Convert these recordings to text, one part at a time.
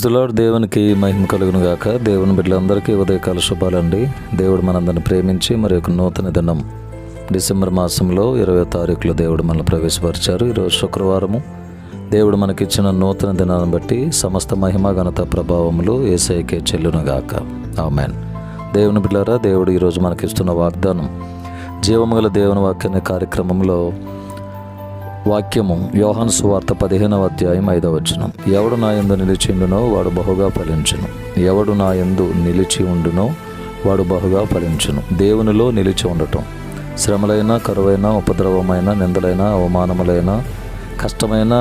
Praise దేవునికి మహిమ కలుగును గాక. దేవుని బిడ్డలందరికీ ఉదయకాల శుభాలండి. దేవుడు మనందరిని ప్రేమించి మరి ఒక నూతన దినం డిసెంబర్ మాసంలో 20వ తారీఖులో దేవుడు మనల్ని ప్రవేశపరిచారు. ఈరోజు శుక్రవారము. దేవుడు మనకిచ్చిన నూతన దినాన్ని బట్టి సమస్త మహిమ ఘనత ప్రభావములు యేసయ్యకే చెల్లును గాక. ఆమేన్. దేవుని బిడ్డలారా, దేవుడు ఈరోజు మనకిస్తున్న వాగ్దానం జీవము గల దేవుని వాక్య కార్యక్రమంలో వాక్యము యోహాను సువార్త 15వ అధ్యాయం 5వ వచనం. ఎవడు నా యందు నిలిచి ఉండునో వాడు బహుగా ఫలించును. ఎవడు నా యందు నిలిచి ఉండునో వాడు బహుగా ఫలించును. దేవునిలో నిలిచి ఉండటం, శ్రమలైన, కరువైన, ఉపద్రవమైన, నిందలైన, అవమానములైన, కష్టమైన,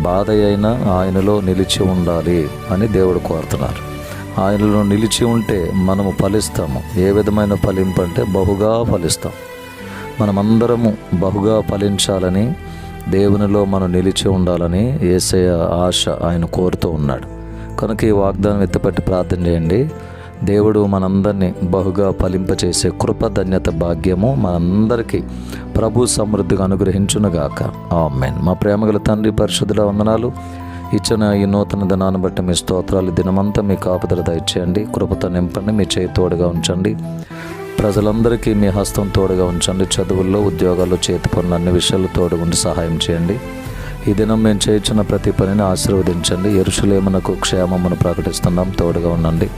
బాధ అయినా ఆయనలో నిలిచి ఉండాలి అని దేవుడు కోరుతున్నారు. ఆయనలో నిలిచి ఉంటే మనము ఫలిస్తాము. ఏ విధమైన ఫలింపు అంటే బహుగా ఫలిస్తాం. మనమందరము బహుగా ఫలించాలని, దేవునిలో మనం నిలిచి ఉండాలని యేసయ్య ఆశ ఆయన కోరుతూ ఉన్నాడు. కనుక ఈ వాగ్దానం ఎత్తిపట్టి ప్రార్థన చేయండి. దేవుడు మనందరినీ బహుగా ఫలింపచేసే కృప, ధన్యత, భాగ్యము మనందరికీ ప్రభు సమృద్ధిగా అనుగ్రహించునుగాక. ఆమేన్. మా ప్రేమగల తండ్రి, పరిశుద్ధుల వందనాలు. ఇచ్చిన ఈ నూతన దినాన్ని బట్టి మీ స్తోత్రాలు. దినమంతా మీ కాపుదల దయచేయండి. కృపతో నింపండి. మీ చేయి తోడుగా ఉంచండి. ప్రజలందరికీ మీ హస్తం తోడుగా ఉంచండి. చదువుల్లో, ఉద్యోగాల్లో, చేతి పనులు అన్ని విషయాలు తోడుగుండి సహాయం చేయండి. ఈ దినం మేము చేయించిన ప్రతి పనిని ఆశీర్వదించండి. యెరూషలేమునకు క్షేమమును ప్రకటిస్తున్నాం. తోడుగా ఉండండి.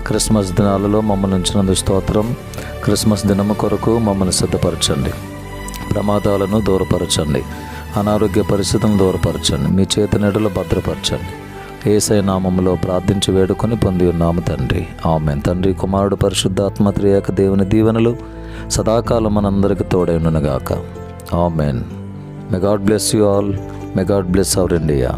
క్రిస్మస్ దినాలలో మమ్మల్ని ఉంచినందుకు స్తోత్రం. క్రిస్మస్ దినము కొరకు మమ్మల్ని సిద్ధపరచండి. ప్రమాదాలను దూరపరచండి. అనారోగ్య పరిస్థితులను దూరపరచండి. మీ చేతి నీడలో భద్రపరచండి. యేసయ్య నామములో ప్రార్థించి వేడుకొని పొంది ఉన్నాము తండ్రి. ఆమేన్. తండ్రి, కుమారుడు, పరిశుద్ధాత్మ త్రియేక దేవుని దీవెనలు సదాకాలం మనందరికీ తోడైనగాక. ఆమేన్. May God bless you all. May God bless our India.